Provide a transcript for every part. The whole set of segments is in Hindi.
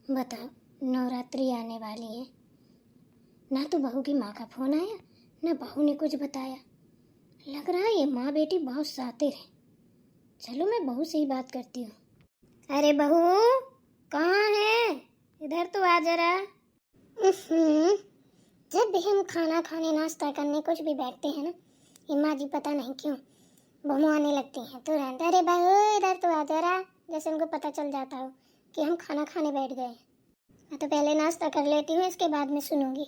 बताओ, नवरात्रि आने वाली है ना, तो बहू की माँ का फोन आया ना बहू ने कुछ बताया। लग रहा है ये माँ बेटी बहुत शातिर है। चलो मैं बहू से ही बात करती हूँ। अरे बहू, कहाँ है? इधर तो आ जरा। जब भी हम खाना खाने नाश्ता करने कुछ भी बैठते हैं ना, ये माँ जी पता नहीं क्यों बहू आने लगती हैं तुरंत। अरे बहू इधर तो आ जरा, जैसे उनको पता चल जाता हो कि हम खाना खाने बैठ गए। मैं तो पहले नाश्ता कर लेती हूँ, इसके बाद में सुनूंगी।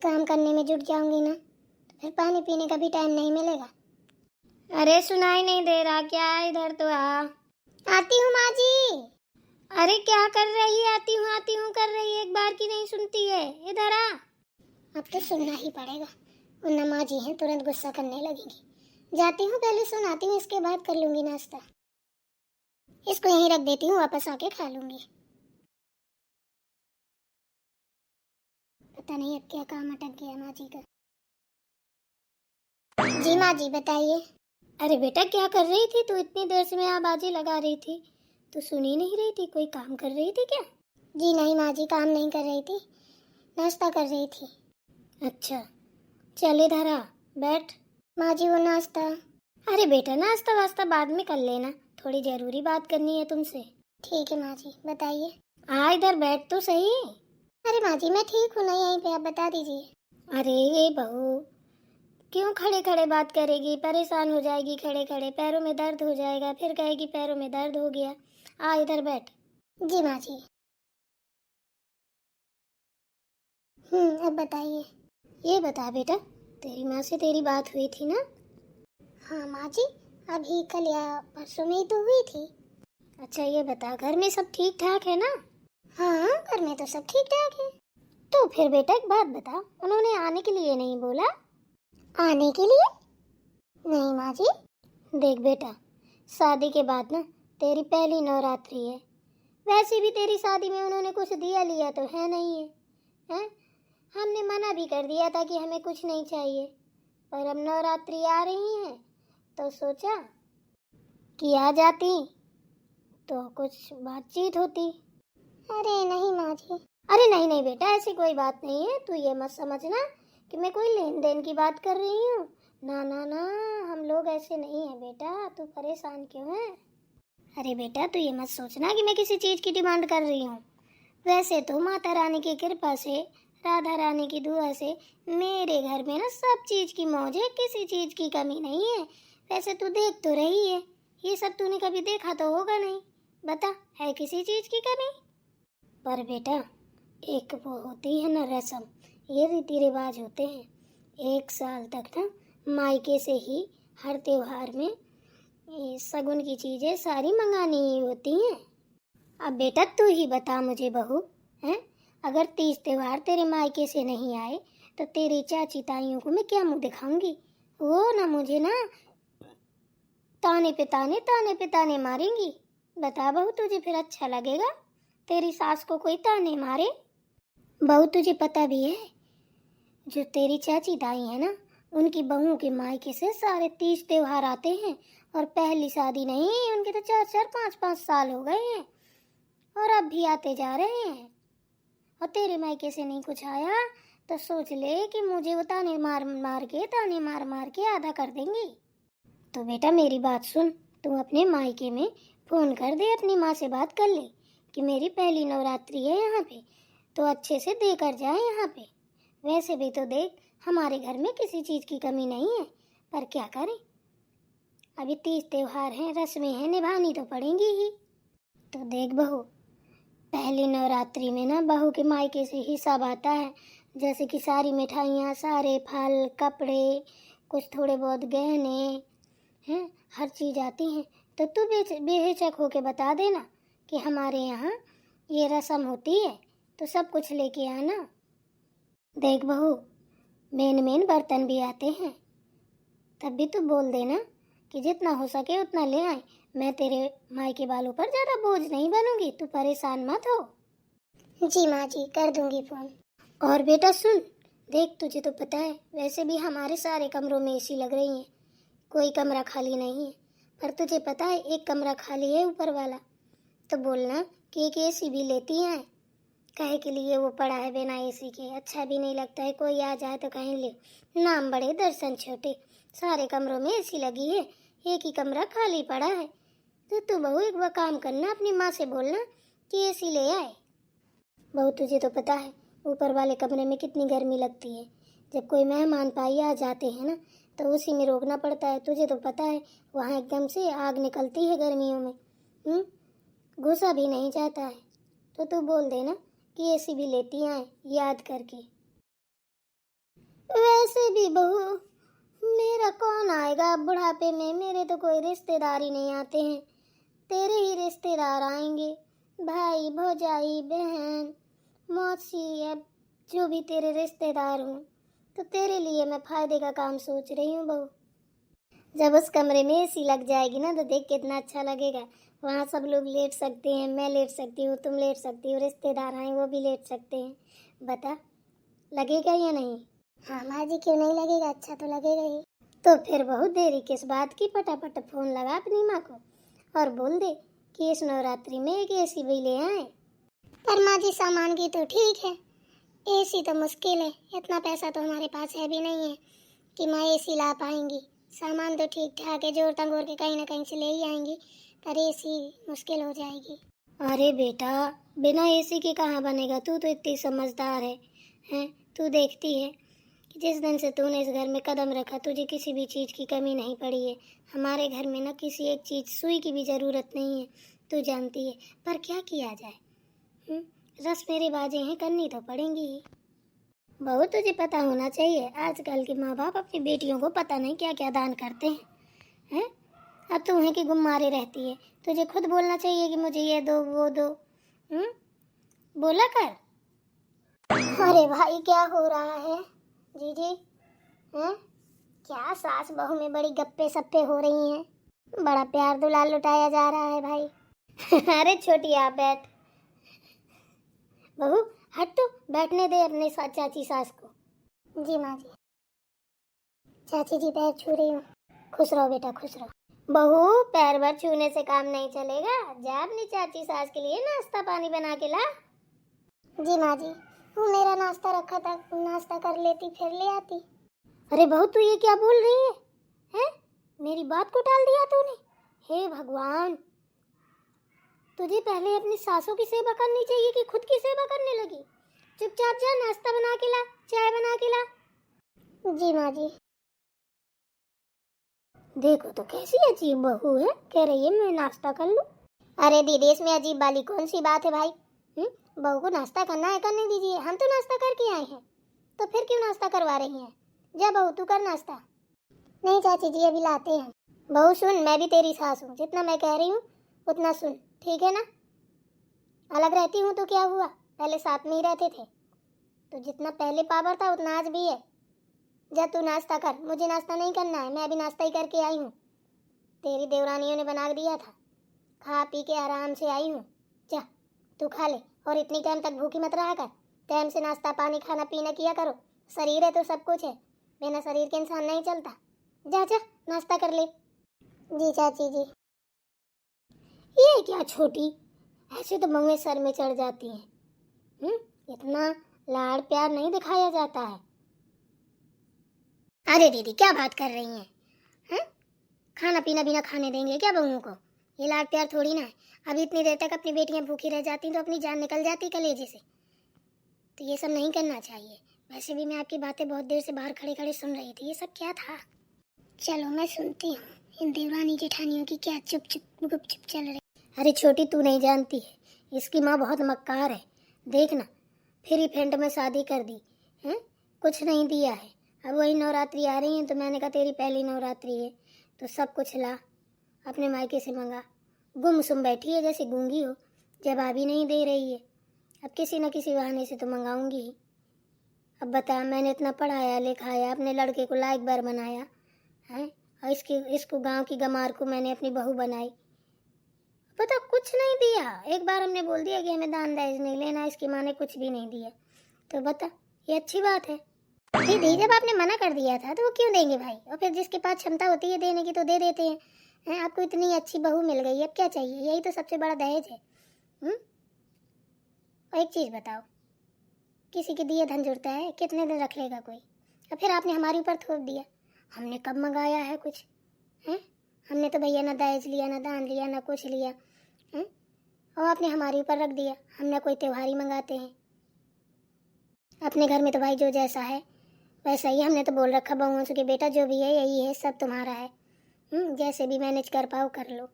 काम करने में जुट जाऊंगी ना तो फिर पानी पीने का भी टाइम नहीं मिलेगा। अरे सुनाई नहीं दे रहा क्या? इधर तो आ। आती हूँ माँ जी। अरे क्या कर रही है? आती हूँ कर रही है, एक बार की नहीं सुनती है। इधर आ। अब तो सुनना ही पड़ेगा, वरना माँ जी हैं तुरंत गुस्सा करने लगेंगी। जाती हूँ, पहले सुनाती हूँ, इसके बाद कर लूंगी नाश्ता। इसको यहीं रख देती हूँ, वापस आके खा लूंगी। पता नहीं अब क्या काम अटक गया माँ जी का। जी माँ जी बताइए। अरे बेटा क्या कर रही थी तू? इतनी देर से मैं आवाजें लगा रही थी, तू सुन ही नहीं रही थी? कोई काम कर रही थी क्या? जी नहीं माँ जी, काम नहीं कर रही थी, नाश्ता कर रही थी। अच्छा चल इधर आ, बैठ। माँ जी वो नाश्ता। अरे बेटा नाश्ता वास्ता बाद में कर लेना, थोड़ी जरूरी बात करनी है तुमसे। ठीक है माँ जी बताइए। आ इधर बैठ तो सही। अरे माँ जी मैं ठीक हूँ ना यहीं पे, आप बता दीजिए। अरे ये बहू क्यों खड़े खड़े बात करेगी? परेशान हो जाएगी खड़े खड़े, पैरों में दर्द हो जाएगा, फिर कहेगी पैरों में दर्द हो गया। आ इधर बैठ। जी माँ जी। अब बताइए। ये बता बेटा, तेरी माँ से तेरी बात हुई थी ना? हाँ माँ जी, अभी कल या परसों में ही तो हुई थी। अच्छा ये बता, घर में सब ठीक ठाक है ना? हाँ घर में तो सब ठीक ठाक है। तो फिर बेटा एक बात बता, उन्होंने आने के लिए नहीं बोला? आने के लिए? नहीं माँ जी। देख बेटा, शादी के बाद ना तेरी पहली नवरात्रि है। वैसे भी तेरी शादी में उन्होंने कुछ दिया लिया तो है नहीं है, हैं? हमने मना भी कर दिया था कि हमें कुछ नहीं चाहिए, पर अब नवरात्रि आ रही है तो सोचा कि आ जाती तो कुछ बातचीत होती। अरे नहीं माँ जी। अरे नहीं नहीं बेटा, ऐसी कोई बात नहीं है, तू ये मत समझना कि मैं कोई लेन देन की बात कर रही हूँ। ना ना ना, हम लोग ऐसे नहीं है बेटा, तू परेशान क्यों है? अरे बेटा तू ये मत सोचना कि मैं किसी चीज़ की डिमांड कर रही हूँ। वैसे तो माता रानी की कृपा से, राधा रानी की दुआ से मेरे घर में ना सब चीज़ की मौज है, किसी चीज़ की कमी नहीं है। वैसे तू देख तो रही है, ये सब तूने कभी देखा तो होगा नहीं। बता, है किसी चीज़ की कमी? पर बेटा एक वो होती है ना रस्म, ये रीति रिवाज होते हैं। एक साल तक ना मायके से ही हर त्योहार में ये शगुन की चीज़ें सारी मंगानी ही होती हैं। अब बेटा तू ही बता मुझे बहू, हैं? अगर तीज त्योहार तेरे मायके से नहीं आए तो तेरी चाची ताइयों को मैं क्या मुंह दिखाऊंगी? वो ना मुझे ना ताने पे ताने मारेंगी। बता बहू, तुझे फिर अच्छा लगेगा तेरी सास को कोई ताने मारे? बहू तुझे पता भी है, जो तेरी चाची ताई है ना, उनकी बहू के मायके से सारे तीज त्योहार आते हैं, और पहली शादी नहीं, उनके तो 4-4 5-5 साल हो गए हैं और अब भी आते जा रहे हैं। और तेरे मायके से नहीं कुछ आया तो सोच ले कि मुझे वो ताने मार मार के आधा कर देंगे। तो बेटा मेरी बात सुन, तू अपने मायके में फोन कर दे, अपनी माँ से बात कर ले कि मेरी पहली नवरात्रि है यहाँ पे, तो अच्छे से देकर जाए यहाँ पे। वैसे भी तो देख हमारे घर में किसी चीज़ की कमी नहीं है, पर क्या करें, अभी तीज त्योहार हैं, रस्में हैं, निभानी तो पड़ेंगी ही। तो देख बहू, पहली नवरात्रि में ना बहू के मायके से ही सब आता है, जैसे कि सारी मिठाइयाँ, सारे फल, कपड़े, कुछ थोड़े बहुत गहने हैं, हर चीज़ आती हैं। तो तू बेहिचक होके बता देना कि हमारे यहाँ ये रस्म होती है, तो सब कुछ लेके आना। देख बहू, मेन बर्तन भी आते हैं, तब भी तू बोल देना कि जितना हो सके उतना ले आए। मैं तेरे मायके वालों पर ज़्यादा बोझ नहीं बनूंगी, तू परेशान मत हो। जी माँ जी कर दूंगी फोन। और बेटा सुन, देख तुझे तो पता है वैसे भी हमारे सारे कमरों में एसी लग रही है, कोई कमरा खाली नहीं है, पर तुझे पता है एक कमरा खाली है ऊपर वाला। तो बोलना कि एक एसी भी लेती हैं। कहे के लिए वो पड़ा है बिना एसी के, अच्छा भी नहीं लगता है। कोई आ जाए तो कहीं ले नाम बड़े दर्शन छोटे, सारे कमरों में एसी लगी है, एक ही कमरा खाली पड़ा है। तो तू बहू एक बार काम करना, अपनी माँ से बोलना कि एसी ले आए। बहू तुझे तो पता है ऊपर वाले कमरे में कितनी गर्मी लगती है। जब कोई मेहमान पाई आ जाते हैं ना तो उसी में रोकना पड़ता है। तुझे तो पता है वहाँ एकदम से आग निकलती है गर्मियों में, घुसा भी नहीं जाता है। तो तू बोल देना कि एसी भी लेती हैं याद करके। वैसे भी बहू मेरा कौन आएगा बुढ़ापे में, मेरे तो कोई रिश्तेदार ही नहीं आते हैं। तेरे ही रिश्तेदार आएंगे, भाई भौजाई बहन मौसी, अब जो भी तेरे रिश्तेदार हों। तो तेरे लिए मैं फायदे का काम सोच रही हूँ बहू। जब उस कमरे में एसी लग जाएगी ना तो देख कितना अच्छा लगेगा। वहाँ सब लोग लेट सकते हैं, मैं लेट सकती हूँ, तुम लेट सकती हो, रिश्तेदार आए वो भी लेट सकते हैं। बता लगेगा या नहीं? हाँ माँ जी क्यों नहीं लगेगा, अच्छा तो लगेगा ही। तो फिर बहुत देरी किस बात की, फटाफट फोन लगा अपनी माँ को और बोल दे कि इस नवरात्रि में एक एसी भी ले आए। पर माँ जी सामान की तो ठीक है, एसी तो मुश्किल है। इतना पैसा तो हमारे पास है भी नहीं है कि माँ एसी ला पाएंगी। सामान तो ठीक ठाक है, जोड़ तंगोड़ के कहीं ना कहीं से ले ही आएंगी, पर एसी मुश्किल हो जाएगी। अरे बेटा बिना एसी के कहाँ बनेगा, तू तो इतनी समझदार है? तू देखती है कि जिस दिन से तूने इस घर में कदम रखा तुझे किसी भी चीज़ की कमी नहीं पड़ी है। हमारे घर में ना किसी एक चीज़ सुई की भी ज़रूरत नहीं है, तू जानती है। पर क्या किया जाए, रस्में रिवाजें हैं, करनी तो पड़ेंगी ही। बहू तुझे पता होना चाहिए आजकल के माँ बाप अपनी बेटियों को पता नहीं क्या क्या दान करते हैं। अब तू है कि गुम्मारे रहती है, तुझे खुद बोलना चाहिए कि मुझे ये दो वो दो, बोला कर। अरे भाई क्या हो रहा है जीजी, हैं? क्या सास बहू में बड़ी गप्पे सप्पे हो रही हैं, बड़ा प्यार दुलार लुटाया जा रहा है भाई। अरे छोटी आप बैठ, बहू हट तो बैठने दे अपने चाची सास को। जी माँ जी। चाची जी पैर छू रही हूँ। खुश रहो बेटा खुश रहो। बहू पैर भर छूने से काम नहीं चलेगा, जा अपनी चाची सास के लिए नाश्ता पानी बना के ला। जी माँ जी, वो मेरा नाश्ता रखा था, नाश्ता कर लेती फिर ले आती। अरे बहू तू ये क्या बोल रही है? मेरी बात को टाल दिया तूने। हे भगवान, तुझे पहले अपनी सासों की सेवा करनी चाहिए कि खुद की सेवा करने लगी। चुपचाप जा नाश्ता बना के ला, चाय बना के ला। जी माँ जी। देखो तो कैसी अजीब बहू है, कह रही है मैं नाश्ता कर लूं। अरे दीदी इसमें अजीब वाली कौन सी बात है भाई, बहू को नाश्ता करना है करने दीजिए, हम तो नाश्ता करके आए हैं, तो फिर क्यों नाश्ता करवा रही हैं? जा बहू तू कर नाश्ता। नहीं चाची जी अभी लाते हैं। बहू सुन, मैं भी तेरी सास हूँ, जितना मैं कह रही हूँ उतना सुन, ठीक है ना? अलग रहती हूँ तो क्या हुआ, पहले साथ में ही रहते थे, तो जितना पहले पावर था उतना आज भी है। जा तू नाश्ता कर, मुझे नाश्ता नहीं करना है, मैं अभी नाश्ता ही करके आई हूँ। तेरी देवरानियों ने बना दिया था, खा पी के आराम से आई हूँ। जा तू खा ले, और इतनी टाइम तक भूखी मत रहा कर, टाइम से नाश्ता पानी खाना पीना किया करो। शरीर है तो सब कुछ है, बिना शरीर के इंसान नहीं चलता। जा जा नाश्ता कर ले। जी चाची जी। ये क्या छोटी, ऐसे तो बउएं सर में चढ़ जाती हैं। इतना लाड़ प्यार नहीं दिखाया जाता है। अरे दीदी क्या बात कर रही हैं? खाना पीना भी ना खाने देंगे क्या बहुओं को? ये लाड़ प्यार थोड़ी ना है। अभी इतनी देर तक अपनी बेटियां भूखी रह जाती तो अपनी जान निकल जाती कलेजे से। तो ये सब नहीं करना चाहिए। वैसे भी मैं आपकी बातें बहुत देर से बाहर खड़े खड़े सुन रही थी, ये सब क्या था? चलो मैं सुनती हूँ इन देवरानी जेठानियों की क्या चुप चुप गुप चुप चल रही। अरे छोटी तू नहीं जानती है, इसकी माँ बहुत मक्कार है। देखना फिर ही फेंट में शादी कर दी है, कुछ नहीं दिया है। अब वही नवरात्रि आ रही है तो मैंने कहा तेरी पहली नवरात्रि है तो सब कुछ ला, अपने मायके से मंगा। गुमसुम बैठी है जैसे गूंगी हो, जवाब ही नहीं दे रही है। अब किसी न किसी बहाने से तो मंगाऊंगी ही। अब बता, मैंने इतना पढ़ाया लिखाया, अपने लड़के को लायक बार बनाया है, और इसको गांव की गमार को मैंने अपनी बहू बनाई। पता कुछ नहीं दिया। एक बार हमने बोल दिया कि हमें दान दहेज नहीं लेना, इसकी माँ ने कुछ भी नहीं दिया। तो बता ये अच्छी बात है? दीदी जब आपने मना कर दिया था तो वो क्यों देंगे भाई? और फिर जिसके पास क्षमता होती है देने की तो दे देते हैं। आपको इतनी अच्छी बहू मिल गई, अब क्या चाहिए? यही तो सबसे बड़ा दहेज है। एक चीज़ बताओ, किसी के दिए धन जुड़ता है, कितने दिन रख लेगा कोई? और फिर आपने हमारे ऊपर थोप दिया। हमने कब मंगाया है कुछ? हैं? हमने तो भैया ना दहेज लिया, ना दान लिया, ना कुछ लिया हैं? और आपने हमारे ऊपर रख दिया। हम ना कोई त्योहार ही मंगाते हैं। अपने घर में तो भाई जो जैसा है वैसा ही। हमने तो बोल रखा बहुओं से कि बेटा जो भी है यही है, सब तुम्हारा है। जैसे भी मैनेज कर पाओ कर लो।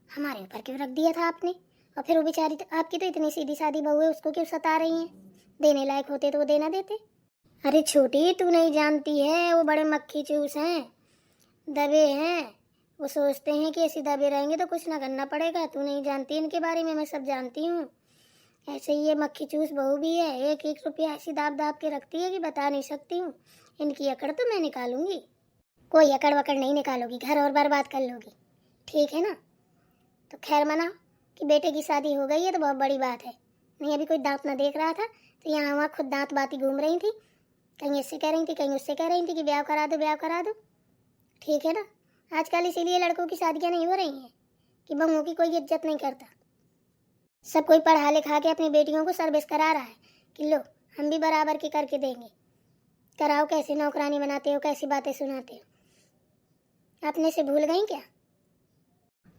हमारे ऊपर क्यों रख दिया था आपने? और फिर वो बेचारी आपकी तो इतनी सीधी सादी बहू है, उसको क्यों सता रही हैं? देने लायक होते तो वो देना देते। अरे छोटी, तू नहीं जानती है, वो बड़े मक्खी चूस हैं, दबे हैं। वो सोचते हैं कि ऐसे दबे रहेंगे तो कुछ ना करना पड़ेगा। तू नहीं जानती इनके बारे में, मैं सब जानती हूँ। ऐसे ही ये मक्खी चूस बहू भी है, एक एक रुपया ऐसी दाब दाब के रखती है कि बता नहीं सकती हूँ। इनकी अकड़ तो मैं निकालूंगी। कोई अकड़ वकड़ नहीं निकालोगी, घर और बर्बाद कर लोगी, ठीक है ना? तो खैर मनाओ कि बेटे की शादी हो गई है तो बहुत बड़ी बात है। नहीं अभी कोई दांत ना देख रहा था तो यहाँ वहाँ खुद दांत बाती घूम रही थी, कहीं इससे कह रही थी कहीं उससे कह रही थी कि ब्याह करा दो ब्याह करा दो, ठीक है ना? आजकल इसीलिए लड़कों की शादियाँ नहीं हो रही हैं कि बहुओं की कोई इज्जत नहीं करता। सब कोई पढ़ा लिखा के अपनी बेटियों को सर्विस करा रहा है कि लो हम भी बराबर की करके देंगे। कराओ, कैसे नौकरानी बनाते हो, कैसी बातें सुनाते हो। अपने से भूल गई क्या?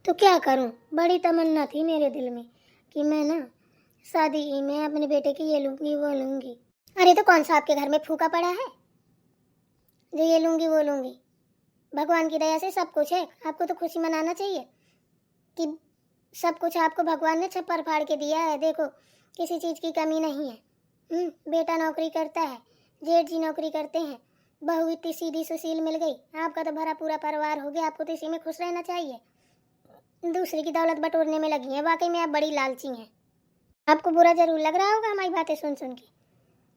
तो क्या करूं, बड़ी तमन्ना थी मेरे दिल में कि मैं ना शादी में अपने बेटे की ये लूंगी वो लूंगी। अरे तो कौन सा आपके घर में फूका पड़ा है जो ये लूंगी वो लूंगी? भगवान की दया से सब कुछ है। आपको तो खुशी मनाना चाहिए कि सब कुछ आपको भगवान ने छप्पर फाड़ के दिया है। देखो किसी चीज़ की कमी नहीं है। बेटा नौकरी करता है, जेठ जी नौकरी करते हैं, बहू इतनी सीधी सुशील मिल गई, आपका तो भरा पूरा परिवार हो गया। आपको तो इसी में खुश रहना चाहिए। दूसरे की दौलत बटोरने में लगी है। वाकई में आप बड़ी लालची हैं। आपको बुरा जरूर लग रहा होगा हमारी बातें सुन सुन के,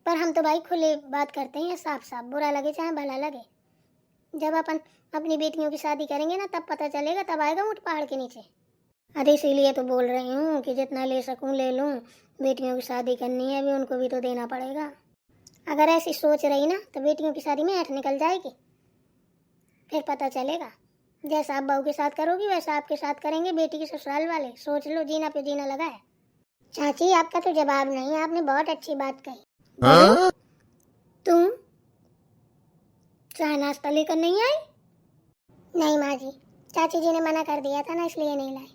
पर हम तो भाई खुले बात करते हैं, साफ साफ, बुरा लगे चाहे भला लगे। जब अपन अपनी बेटियों की शादी करेंगे ना तब पता चलेगा, तब आएगा ऊँट पहाड़ के नीचे। अरे इसीलिए तो बोल रही हूँ कि जितना ले सकूँ ले लूँ। बेटियों की शादी करनी है अभी, उनको भी तो देना पड़ेगा। अगर ऐसी सोच रही ना तो बेटियों की शादी में ऐठ निकल जाएगी। फिर पता चलेगा, जैसा आप बहू के साथ करोगी वैसा आपके साथ करेंगे बेटी के ससुराल वाले। सोच लो, जीना पे जीना लगा है। चाची आपका तो जवाब नहीं, आपने बहुत अच्छी बात कही। हाँ? तुम चाय नाश्ता लेकर नहीं आई? नहीं माँ जी, चाची जी ने मना कर दिया था ना, इसलिए नहीं लाई।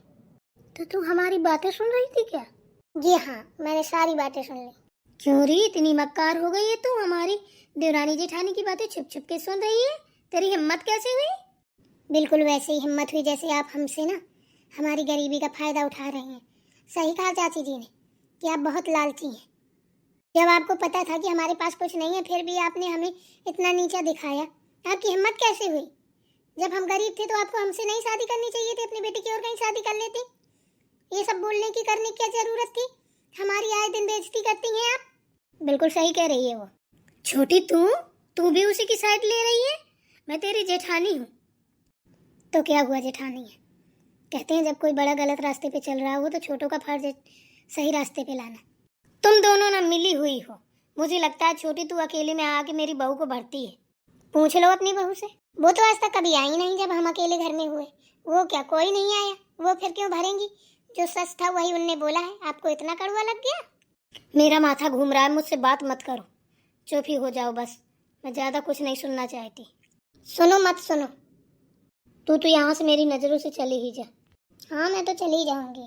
तो तू हमारी बातें सुन रही थी क्या? जी हाँ, मैंने सारी बातें सुन ली। क्यों री, इतनी मक्कार हो गई है तू? हमारी देवरानी जेठानी की बातें छुप छुप के सुन रही है। तेरी हिम्मत कैसे हुई? बिल्कुल वैसे ही हिम्मत हुई जैसे आप हमसे ना हमारी गरीबी का फायदा उठा रहे हैं। सही कहा चाची जी ने कि आप बहुत लालची हैं। जब आपको पता था कि हमारे पास कुछ नहीं है फिर भी आपने हमें इतना नीचा दिखाया। आपकी हिम्मत कैसे हुई? जब हम गरीब थे तो आपको हमसे नहीं शादी करनी चाहिए थी, अपनी बेटी की और कहीं शादी कर लेती। ये सब बोलने की करने की क्या जरूरत थी? हमारी आए दिन बेइज्जती करती हैं आप। बिल्कुल सही कह रही है वो। छोटी तू भी उसी की साइड ले रही है? मैं तेरी जेठानी हूँ। तो क्या हुआ, जेठानी है। कहते हैं जब कोई बड़ा गलत रास्ते पे चल रहा हो तो छोटों का फर्ज है सही रास्ते पे लाना। तुम दोनों ना मिली हुई हो। मुझे लगता है छोटी तू अकेले में आके मेरी बहू को भरती है। पूछ लो अपनी बहू से, वो तो आज तक कभी आई नहीं। जब हम अकेले घर में हुए वो क्या कोई नहीं आया? वो फिर क्यों भरेंगी? जो सच था वही उनने बोला है। आपको इतना कड़वा लग गया? मेरा माथा घूम रहा है, मुझसे बात मत करो, चुप ही हो जाओ बस। मैं ज्यादा कुछ नहीं सुनना चाहती। सुनो मत सुनो, तू तो यहाँ से मेरी नजरों से चली ही जा। हाँ मैं तो चली जाऊंगी।